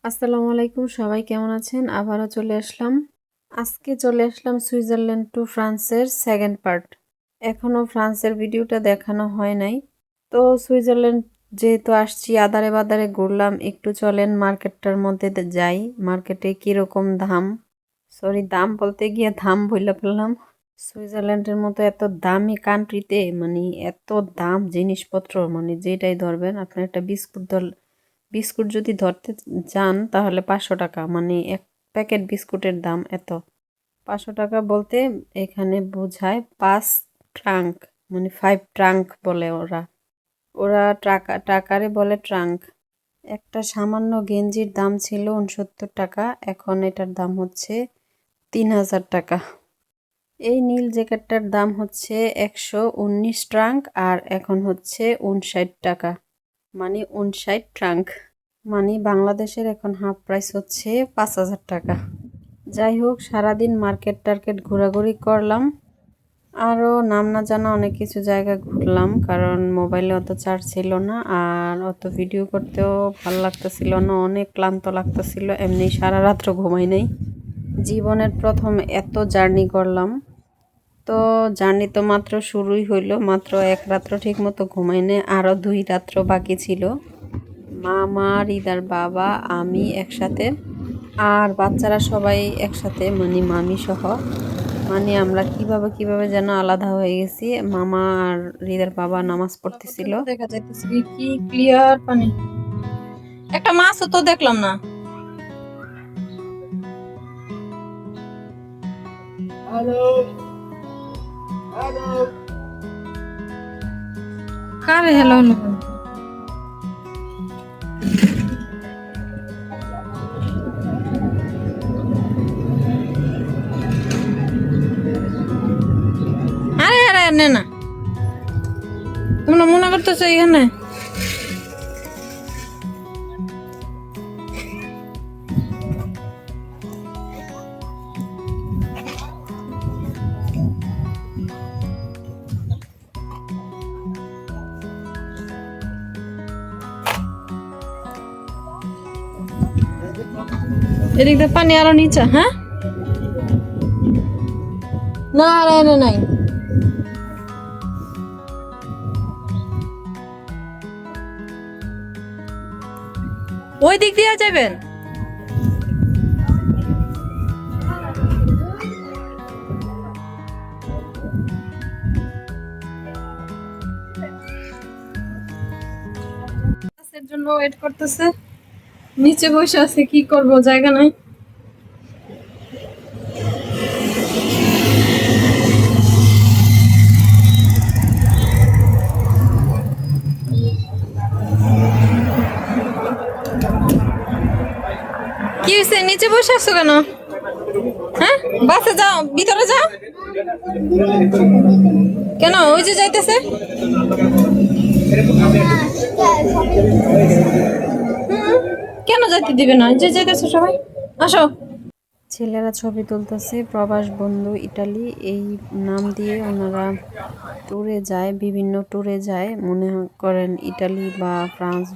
আসসালামু আলাইকুম, সবাই কেমন আছেন? আবারও চলে আসলাম। আজকে চলে আসলাম সুইজারল্যান্ড টু ফ্রান্সের সেকেন্ড পার্ট। এখনো ফ্রান্সের ভিডিওটা দেখানো হয় নাই। তো সুইজারল্যান্ড যেহেতু আসছি, আদারে বাদারে ঘুরলাম, একটু চলেন মার্কেটটার মধ্যে যাই। মার্কেটে কিরকম দাম, দাম বলতে গিয়ে দাম বইলা ফেললাম। সুইজারল্যান্ডের মতো এত দামি কান্ট্রিতে মানে এত দাম জিনিসপত্র, মানে যেটাই ধরবেন আপনি, একটা বিস্কুট যদি ধরতে যান তাহলে 500 টাকা, মানে এক প্যাকেট বিস্কুটের দাম এত। 500 টাকা বলতে এখানে বোঝায় 5 ট্রাঙ্ক, মানে 5 ট্রাঙ্ক বলে ওরা। ওরা টাকারে বলে ট্রাঙ্ক। একটা সামান্য গেঞ্জির দাম ছিল 69 টাকা, এখন এটার দাম হচ্ছে 3000 টাকা। এই নীল জ্যাকেটটার দাম হচ্ছে 119 ট্রাঙ্ক, আর এখন হচ্ছে 59 টাকা, মানে 59 ট্রাঙ্ক। মানে বাংলাদেশের এখন হাফ প্রাইস হচ্ছে 5000 টাকা। যাই হোক, সারাদিন মার্কেট টার্কেট ঘোরাঘুরি করলাম, আরও নাম না জানা অনেক কিছু জায়গা ঘুরলাম, কারণ মোবাইলে অত চার্জ ছিল না, আর অত ভিডিও করতেও ভালো লাগতেছিল না, অনেক ক্লান্ত লাগতেছিল। এমনি সারা রাত্র ঘুমাই নাই। জীবনের প্রথম এত জার্নি করলাম। তো জার্নি তো মাত্র শুরুই হইলো, মাত্র এক রাত্র ঠিক মতো ঘুমাই নাই, আরও 2 রাত্র বাকি ছিল। মামা, রিদার বাবা, আমি একসাথে, আর বাচ্চারা সবাই একসাথে, মানে মামি সহ। মানে আমরা কিভাবে যেন আলাদা হয়ে গেছি। মামা আর রিদার বাবা নামাজ পড়তেছিল। দেখা যাইতেছে কি ক্লিয়ার পানি, একটা মাছও তো দেখলাম না। কারে হ্যালো হ্যালো আরে আরে নে না, তোমরা মনে করতেছো এখানে এদিক দিয়ে পানি আরো নিচে? হ্যাঁ, না না নাই। ওই দিক দিয়ে যাবেন। বাসের জন্য ওয়েট করতেছে, নিচে বসে আছে, কি করব, জায়গা নাই। কি হয়েছে, নিচে বসে আছো কেন? হ্যাঁ, বাসে যাও, ভিতরে যাও। কেন, ওই যে যাইতেছে। কেন যাইতে দিবে না, যে যাইতেছে সবাই, আসো। ছেলেরা ছবি তুলতেছে, প্রবাস বন্ধু ইটালি এই নাম দিয়ে ওনারা ট্যুরে যায়, বিভিন্ন ট্যুরে যায়, মনে করেন ইটালি বা ফ্রান্স,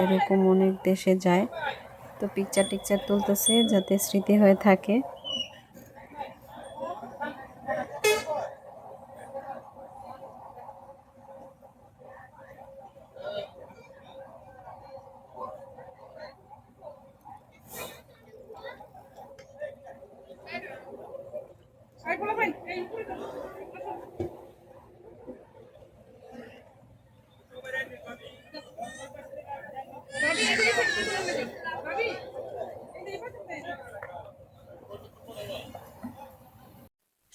এরকম অনেক দেশে যায়। তো পিকচার টিকচার তুলতেছে যাতে স্মৃতি হয়ে থাকে।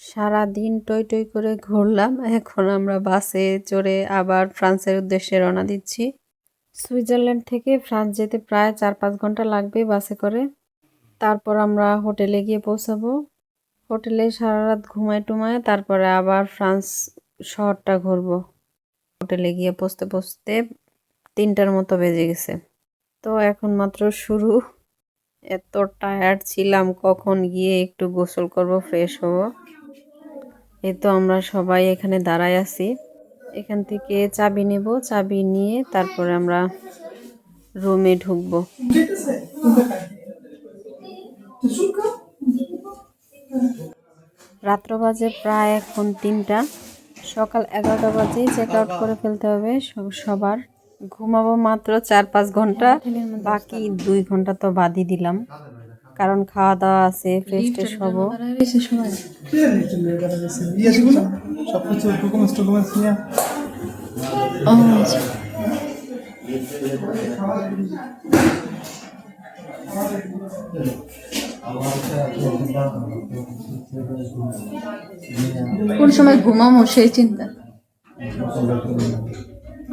সারা দিন টই টই করে ঘুরলাম, এখন আমরা বাসে চড়ে আবার ফ্রান্সের উদ্দেশ্যে রওনা দিচ্ছি। সুইজারল্যান্ড থেকে ফ্রান্স যেতে প্রায় 4-5 ঘন্টা লাগবে বাসে করে। তারপর আমরা হোটেলে গিয়ে পৌঁছাবো। হোটেলে সারা রাত ঘুমায় টুমায় তারপরে আবার ফ্রান্স শহরটা ঘুরবো। হোটেলে গিয়ে পৌঁছতে পৌঁছতে 3টার মতো বেজে গেছে। তো এখন মাত্র শুরু। এত টায়ার্ড ছিলাম, কখন গিয়ে একটু গোসল করব, ফ্রেশ হব। এই তো আমরা সবাই এখানে দাঁড়ায় আছি। এখান থেকে চাবি নেব, চাবি নিয়ে তারপরে আমরা রুমে ঢুকবো। রাত্র বাজে প্রায় এখন 3টা, সকাল 11টা বাজেই চেক আউট করে ফেলতে হবে সবার। ঘুমাবো মাত্র 4-5 ঘন্টা, বাকি 2 ঘন্টা তো বাদই দিলাম, কারণ খাওয়া দাওয়া আছে, ফ্রেশ ট্রেশ হবো। কোন সময় ঘুমামো সেই চিন্তা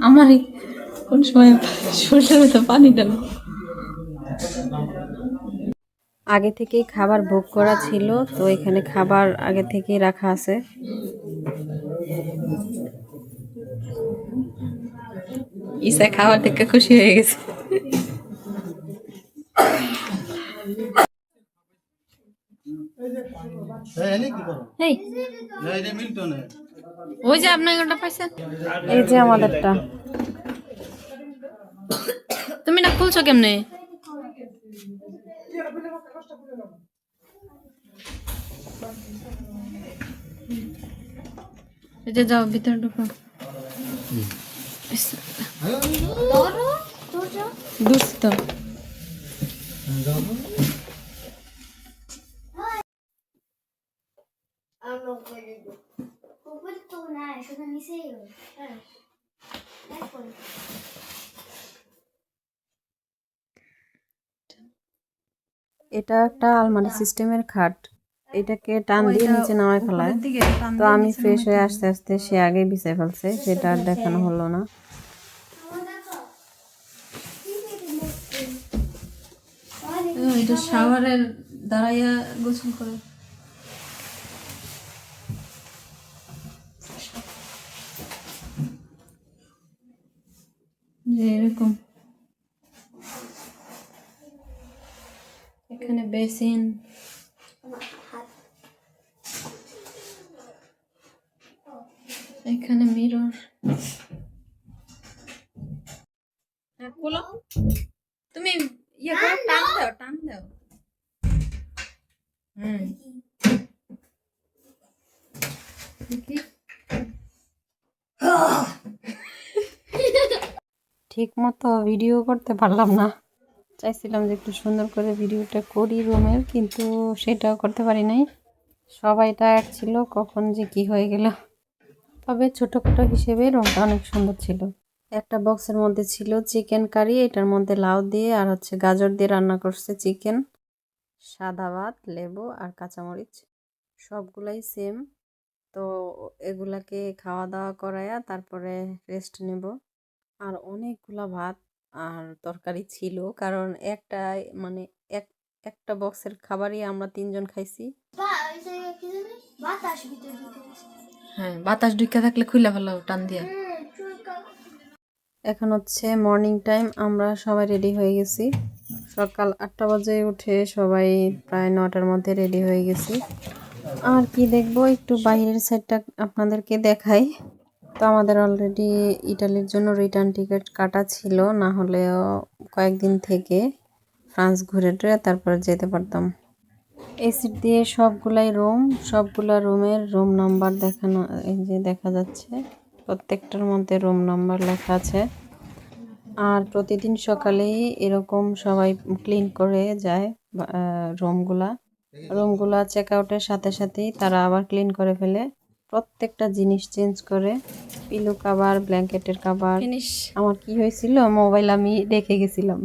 আমারই, কোন সময় শরীরের মধ্যে পানি ঢালো। আগে থেকেই খাবার বুক করা ছিল, তো এখানে খাবার আগে থেকেই রাখা আছে। ইসা খাওয়ার দেখে খুশি হয়ে গেছে। ওই যে আপনার ওটা পাইছেন, এই যে আমাদেরটা। তুমি না খুলছো কেমনে? এই যে যাও ভিতরে ঢুকো। দুষ্ট এটা একটা আলমারি সিস্টেমের খাট, এটাকে টান দিয়ে নিচে নামায় ফেলায়। তো আমি ফ্রেশ হয়ে আস্তে আস্তে সে আগেই বিছাই ফেলছে, সেটা আর দেখানো হলো না। এটা শাওয়ারের দাঁড়াইয়া গোসল করে। যে এরকম এখানে বেসিন, এখানে মিরর। বলো তুমি ইয়ে করো, টান দাও টান দাও। দেখি ঠিক মতো ভিডিও করতে পারলাম না, চাইছিলাম যে একটু সুন্দর করে ভিডিওটা করি রুমের, কিন্তু সেটাও করতে পারি নাই। সবাই টায়ার্ড ছিল, কখন যে কি হয়ে গেল। তবে ছোটোখাটো হিসেবে রুমটা অনেক সুন্দর ছিল। একটা বক্সের মধ্যে ছিল চিকেন কারি, এটার মধ্যে লাউ দিয়ে আর হচ্ছে গাজর দিয়ে রান্না করছে চিকেন, সাদা ভাত, লেবু আর কাঁচামরিচ, সবগুলাই সেম। তো এগুলাকে খাওয়া দাওয়া করায়া তারপরে রেস্ট নেব। আর অনেকগুলা ভাত আর তরকারি ছিল, কারণ একটা মানে একটা বক্সের খাবারই আমরা 3 জন খাইছি। হ্যাঁ, বাতাস ঢুকে থাকলে খুলে ফেলো টান দিয়া। এখন হচ্ছে মর্নিং টাইম, আমরা সবাই রেডি হয়ে গেছি। সকাল 8টা বাজে উঠে সবাই প্রায় 9টার মধ্যে রেডি হয়ে গেছি। আর কি দেখবো, একটু বাইরের সাইডটা আপনাদেরকে দেখাই। তো আমাদের অলরেডি ইটালির জন্য রিটার্ন টিকিট কাটা ছিল, না হলেও কয়েকদিন থেকে ফ্রান্স ঘুরে টুরে তারপরে যেতে পারতাম। এই সিট দিয়ে সবগুলাই রুম, সবগুলা রুমের রুম নাম্বার দেখানো, এই যে দেখা যাচ্ছে প্রত্যেকটার মধ্যে রুম নাম্বার লেখা আছে। আর প্রতিদিন সকালেই এরকম সবাই ক্লিন করে যায় রুমগুলা চেক আউটের সাথে সাথেই তারা আবার ক্লিন করে ফেলে, প্রত্যেকটা জিনিস চেঞ্জ করে, পিলো কাভার, ব্ল্যাঙ্কেটের কাভার। আমার কি হয়েছিল, মোবাইল আমি রেখে গেছিলাম।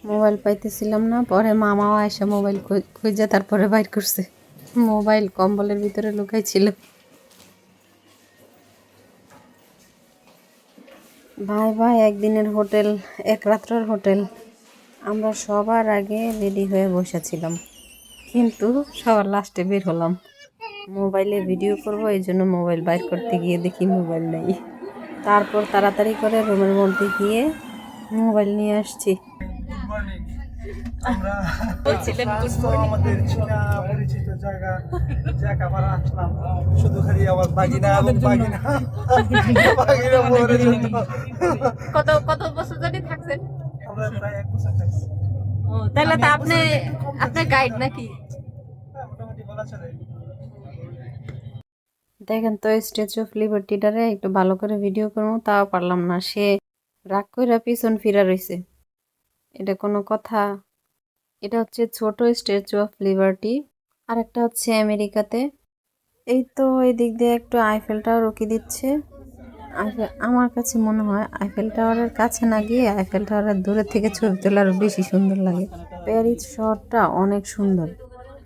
মোবাইল পাইতেছিলাম না, পরে মামাও এসে মোবাইল খুঁজে তারপরে বাইর করছে। মোবাইল কম্বলের ভিতরে লুকাইছিল। ভাই ভাই একদিনের হোটেল, এক রাত্রের হোটেল। আমরা সবার আগে রেডি হয়ে বসেছিলাম, কিন্তু সবার লাস্টে বের হলাম। মোবাইলে ভিডিও করব, এই জন্য মোবাইল বাইর করতে গিয়ে দেখি মোবাইল নেই। তারপর তাড়াতাড়ি করে রুমের মধ্যে গিয়ে মোবাইল নিয়ে আসছি। আমরা বলছিলেন ফ্রান্স তো আমাদের চীনা পরিচিত জায়গা, আবার আসলাম শুধু খালি আমার বাগিনা এবং বাগিনা বাগিনা বউরের জন্য। কত কত বছর ধরে থাকছেন? আমরা প্রায় 1 বছর থাকছি। ও তাহলে তো আমি 1 আপনি বছরের একটু কম আপনি থাকছি। গাইড নাকি? হ্যাঁ, মোটামুটি বলা চলে। দেখেন তো স্ট্যাচু অফ লিবার্টিটারে একটু ভালো করে ভিডিও করবো, তাও পারলাম না। সে রাগ কইরা পিছন ফিরা রইছে। এটা কোনো কথা? এটা হচ্ছে ছোট স্ট্যাচু অফ লিবার্টি, আর একটা হচ্ছে আমেরিকাতে। এই তো এই দিক দিয়ে একটু আইফেল টাওয়ার রুকি দিচ্ছে। আমার কাছে মনে হয় আইফেল টাওয়ারের কাছে না গিয়ে আইফেল টাওয়ারের দূরে থেকে ছবি তোলা আরো বেশি সুন্দর লাগে। প্যারিস শহরটা অনেক সুন্দর।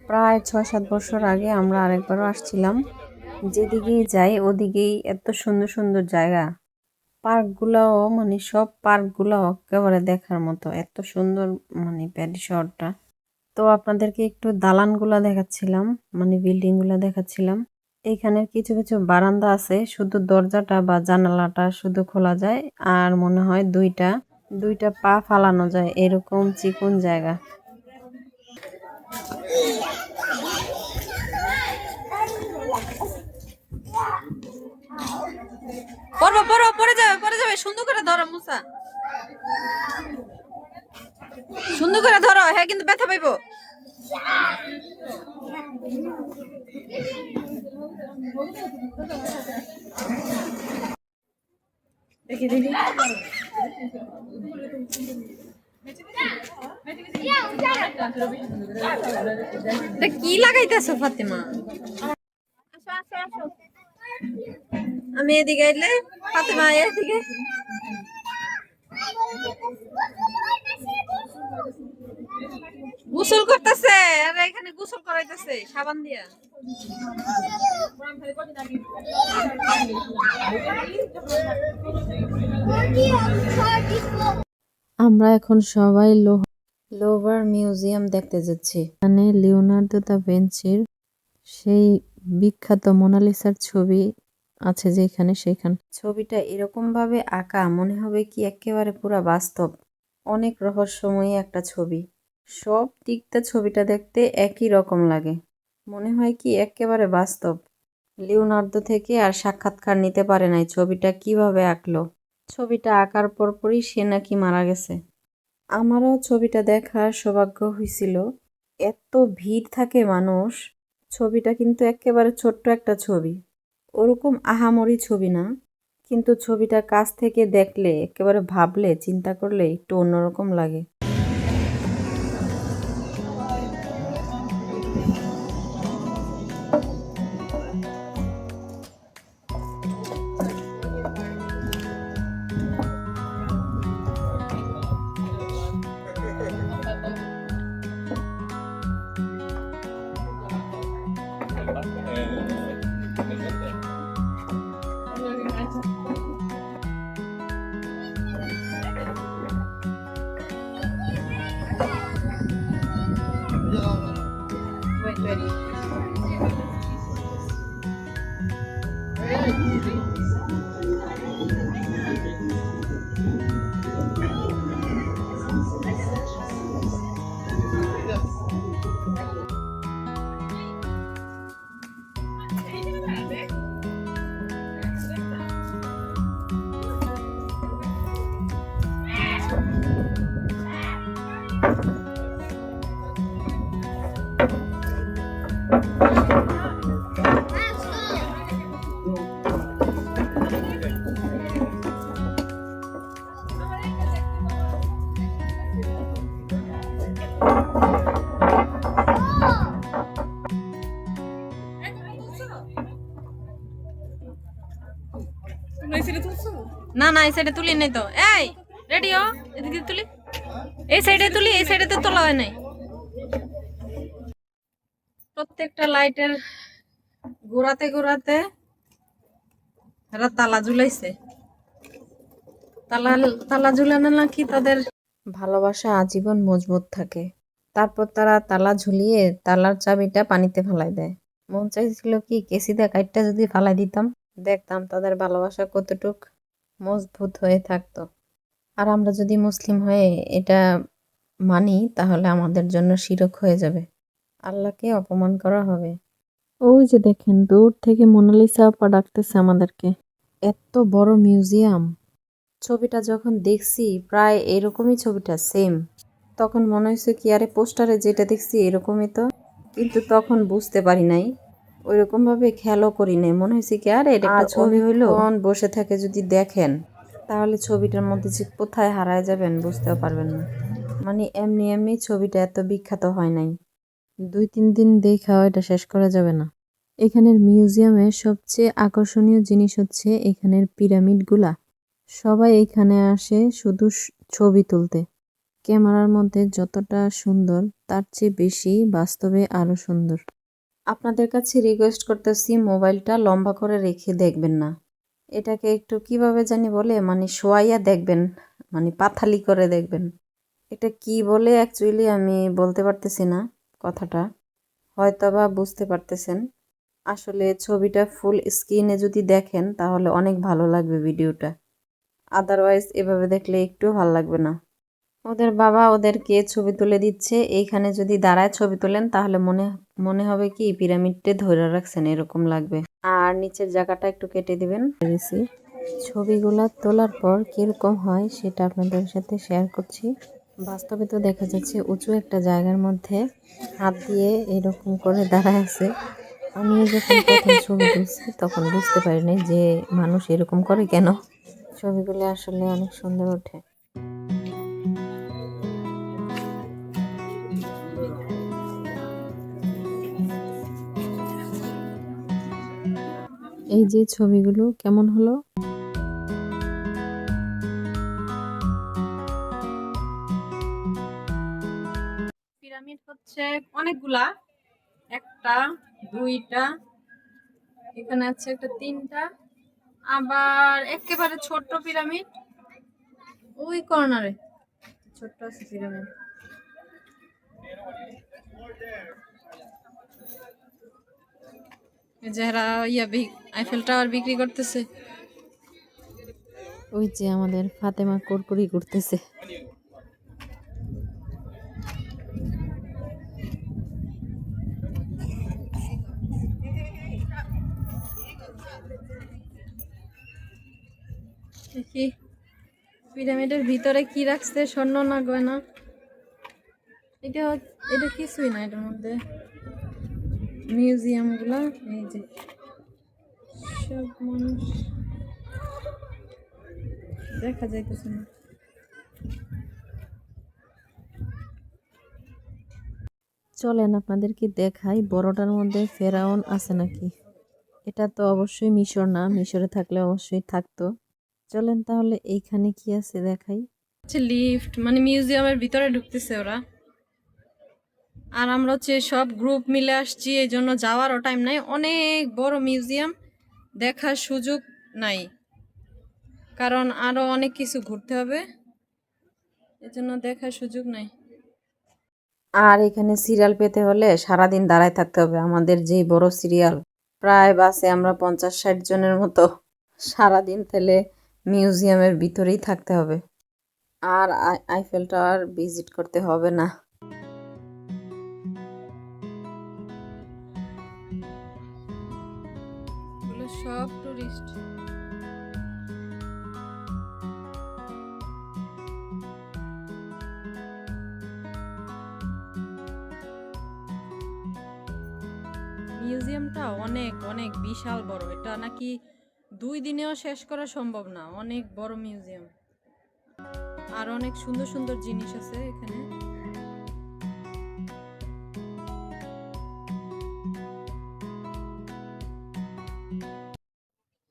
প্রায় 6-7 বছর আগে আমরা আরেকবারও আসছিলাম। যেদিকেই যাই ওদিকেই এত সুন্দর সুন্দর জায়গা। পার্কগুলাও মানে সব পার্কগুলো একেবারে দেখার মতো, এত সুন্দর মানে প্যারিস শহরটা। তো আপনাদেরকে একটু দালানগুলা দেখাচ্ছিলাম, মানে বিল্ডিংগুলা দেখাচ্ছিলাম। এইখানের কিছু কিছু বারান্দা আছে, শুধু দরজাটা বা জানালাটা শুধু খোলা যায়, আর মনে হয় দুইটা দুইটা পা ফালানো যায়, এরকম চিকন জায়গা। পড়বো পড়ো, পড়ে যাবে। সুন্দর করে ধরো মুসা, সুন্দর করে ধরো। হ্যাঁ কিন্তু ব্যথা পাইবো। দেখি দেখি এটা কি লাগাইতেছো ফাতেমা? আমি এদিকে আইলে ফাতেমা এদিকে গোসল করতেছে। আর এখানে গোসল করাইতেছে সাবান দিয়া। আমরা এখন সবাই লোভার মিউজিয়াম দেখতে যাচ্ছি। মানে লিওনার্দো দা ভিঞ্চির সেই বিখ্যাত মোনালিসার ছবি আছে যেখানে, সেখানে ছবিটা এরকম ভাবে আঁকা মনে হবে কি একেবারে পুরা বাস্তব। অনেক রহস্যময়ী একটা ছবি। সব দিকটা ছবিটা দেখতে একই রকম লাগে, মনে হয় কি একেবারে বাস্তব। লিওনার্দো থেকে আর সাক্ষাৎকার নিতে পারে নাই ছবিটা কিভাবে আঁকলো। ছবিটা আঁকার পরপরই সে নাকি মারা গেছে। আমারও ছবিটা দেখার সৌভাগ্য হয়েছিল। এত ভিড় থাকে মানুষ। ছবিটা কিন্তু একেবারে ছোট্ট একটা ছবি, ওরকম আহামরি ছবি না, কিন্তু ছবিটা কাছ থেকে দেখলে একেবারে ভাবলে চিন্তা করলে একটু অন্যরকম লাগে। Wait, wait. না না এই সাইডে তুলি নাই তো। এই রেডিও এদিকে তুলি, এই সাইডে তুলি, এই সাইডে তো তোলা হয় নাই। প্রত্যেকটা লাইটের ঘোরাতে ঘোরাতে এরা তালা ঝুলাইছে। তালা তালা ঝুলানো নাকি তাদের ভালোবাসা আজীবন মজবুত থাকে। তারপর তারা তালা ঝুলিয়ে তালার চাবিটা পানিতে ফেলাই দেয়। মন চাইছিল কি কেসিদা কাইটটা যদি ফালাই দিতাম, দেখতাম তাদের ভালোবাসা কতটুক মজবুত হয়ে থাকতো। আর আমরা যদি মুসলিম হয়ে এটা মানি তাহলে আমাদের জন্য শিরক হয়ে যাবে, আল্লাহকে অপমান করা হবে। ওই যে দেখেন দূর থেকে মোনালিসা আপা ডাকতেছে আমাদেরকে। এত বড় মিউজিয়াম। ছবিটা যখন দেখছি প্রায় এরকমই ছবিটা সেম। তখন মনে হয়েছে কি আরে পোস্টারে যেটা দেখছি এরকমই তো, কিন্তু তখন বুঝতে পারি নাই, ওইরকম ভাবে খেয়ালও করি নাই। মনে হয়েছে কি আরে এটা একটা ছবি হইলো, বসে থেকে যদি দেখেন তাহলে ছবিটার মধ্যে যে কোথায় হারায় যাবেন বুঝতেও পারবেন না। মানে এমনি এমনি ছবিটা এত বিখ্যাত হয় নাই, 2-3 দিন দেখাও এটা শেষ করা যাবে না। এখানের মিউজিয়ামে সবচেয়ে আকর্ষণীয় জিনিস হচ্ছে এখানের পিরামিডগুলা। সবাই এখানে আসে শুধু ছবি তুলতে। ক্যামেরার মধ্যে যতটা সুন্দর তার চেয়ে বেশি বাস্তবে আরো সুন্দর। আপনাদের কাছে রিকোয়েস্ট করতেছি মোবাইলটা লম্বা করে রেখে দেখবেন না। এটাকে একটু কিভাবে জানি বলে, মানে শোয়াইয়া দেখবেন, মানে পাথালি করে দেখবেন। এটা কি বলে অ্যাকচুয়ালি আমি বলতে পারতেছি না কথাটা, হয়তোবা বুঝতে পারতেছেন। আসলে ছবিটা ফুল স্ক্রিনে যদি দেখেন তাহলে অনেক ভালো লাগবে ভিডিওটা, আদারওয়াইজ এভাবে দেখলে একটু ভালো লাগবে না। ওদের বাবা ওদেরকে ছবি তুলে দিচ্ছে, এইখানে যদি দাঁড়ায় ছবি তোলেন তাহলে মনে হবে কি পিরামিডটা ধরে রাখছেন এরকম লাগবে। আর নিচের জায়গাটা একটু কেটে দিবেন। ছবিগুলা তোলার পর কিরকম হয় সেটা আপনাদের সাথে শেয়ার করছি। বাস্তবে তো দেখা যাচ্ছে উঁচু একটা জায়গার মধ্যে হাত দিয়ে এরকম করে দাঁড়ায় আছে। আমিও যখন প্রথম ছবি তুলছি তখন বুঝতে পারি নাই যে মানুষ এরকম করে কেন। ছবিগুলো আসলে অনেক সুন্দর ওঠে। এই যে ছবিগুলো কেমন হলো? পিরামিড হচ্ছে অনেকগুলা, একটা, দুইটা, এখানে আছে একটা, তিনটা, আবার একেবারে ছোট্ট পিরামিড ওই কর্নারে ছোট্ট আছে পিরামিড। যারা আইফেল টাওয়ার বিক্রি করতেছে, ওই যে আমাদের ফাতেমা কুরকুরি করতেছে। দেখি পিরামিডের ভিতরে কি রাখছে, স্বর্ণ না গয়না। এটা এটা কিছুই না এটার মধ্যে। মিউজিয়াম গুলা এই যে সব মানুষ দেখা যাইতেছে না। চলেন আপনাদেরকে দেখাই বড়টার মধ্যে ফেরাউন আছে নাকি। এটা তো অবশ্যই মিশর না, মিশরে থাকলে অবশ্যই থাকতো। চলেন তাহলে এইখানে কি আছে দেখাই। হচ্ছে লিফট, মানে মিউজিয়ামের ভিতরে ঢুকতেছে ওরা। আর আমরা হচ্ছে সব গ্রুপ মিলে আসছি, এই জন্য যাওয়ারও টাইম নাই। অনেক বড় মিউজিয়াম, দেখার সুযোগ নাই, কারণ আরো অনেক কিছু ঘুরতে হবে, এজন্য দেখার সুযোগ নাই। আর এখানে সিরিয়াল পেতে হলে সারাদিন দাঁড়ায় থাকতে হবে। আমাদের যেই বড় সিরিয়াল, প্রায় বাসে আমরা 50-60 জনের মতো, সারাদিন তাহলে মিউজিয়ামের ভিতরেই থাকতে হবে। আর আইফেল টাওয়ার ভিজিট করতে হবে না। এগুলো সব টুরিস্ট। মিউজিয়ামটা অনেক অনেক বিশাল বড়, এটা নাকি 2 দিনেও শেষ করা সম্ভব না, অনেক বড় মিউজিয়াম। আর অনেক সুন্দর সুন্দর জিনিস আছে এখানে।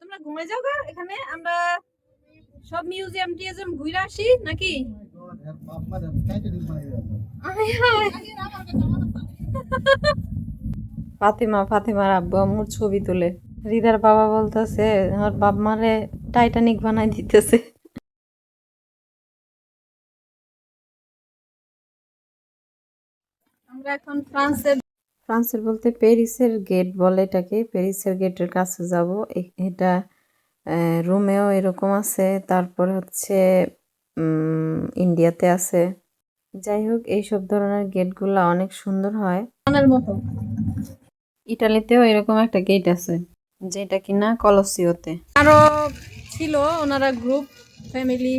তোমরা ঘুরে যাও গা, এখানে আমরা সব মিউজিয়াম টিউজিয়াম ঘুরে আসি নাকি। আয় হায়। ফাতেমার আব্বু আম্মুর ছবি তুলে রিদার বাবা বলতেছে আমার বাপ মারে টাইটানিক বানাই দিতেছে। আমরা এখন ফ্রান্সের বলতে প্যারিসের গেট বলে এটাকে, প্যারিসের গেটের কাছে যাব। এটা রোমেও এরকম আছে, তারপরে হচ্ছে ইন্ডিয়াতে আছে, যাই হোক, এইসব ধরনের গেটগুলা অনেক সুন্দর হয়। মনের মতো। ইটালিতেও এরকম একটা গেট আছে, যেটা কিনা কলসিওতে। আরো ছিল ওনারা গ্রুপ ফ্যামিলি,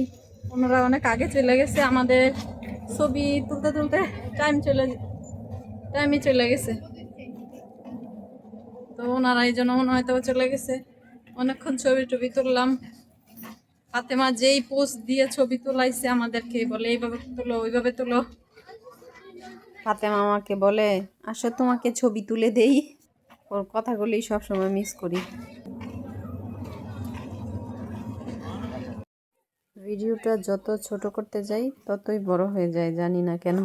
ওনারা অনেক আগে চলে গেছে। আমাদের ছবি তুলতে তুলতে টাইমই চলে গেছে। তো ওনারা এই জন্য মনে হয়তো চলে গেছে। অনেকক্ষণ ছবি টবি তুললাম। ফাতেমা যেই পোস্ট দিয়ে ছবি তোলাইছে আমাদেরকে, বলে এইভাবে তুলো ওইভাবে তুলো। ফাতেমা আমাকে বলে, আসো তোমাকে ছবি তুলে দেই। ওর কথাগুলি সবসময় মিস করি। ভিডিওটা যত ছোট করতে যাই ততই বড় হয়ে যায়, জানি না কেন।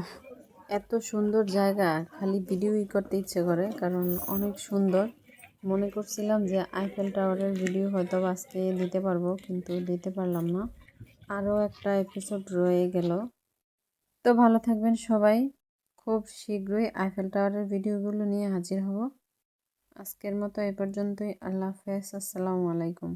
এত সুন্দর জায়গা, খালি ভিডিওই করতে ইচ্ছে করে, কারণ অনেক সুন্দর। মনে করছিলাম যে আইফেল টাওয়ারের ভিডিও হয়তো আজকে দিতে পারবো, কিন্তু দিতে পারলাম না। আরও একটা এপিসোড রয়ে গেল। তো ভালো থাকবেন সবাই। খুব শীঘ্রই আইফেল টাওয়ারের ভিডিওগুলো নিয়ে হাজির হব। আজকের মতো এ পর্যন্তই। আল্লাহ হাফেজ, আসসালামু আলাইকুম।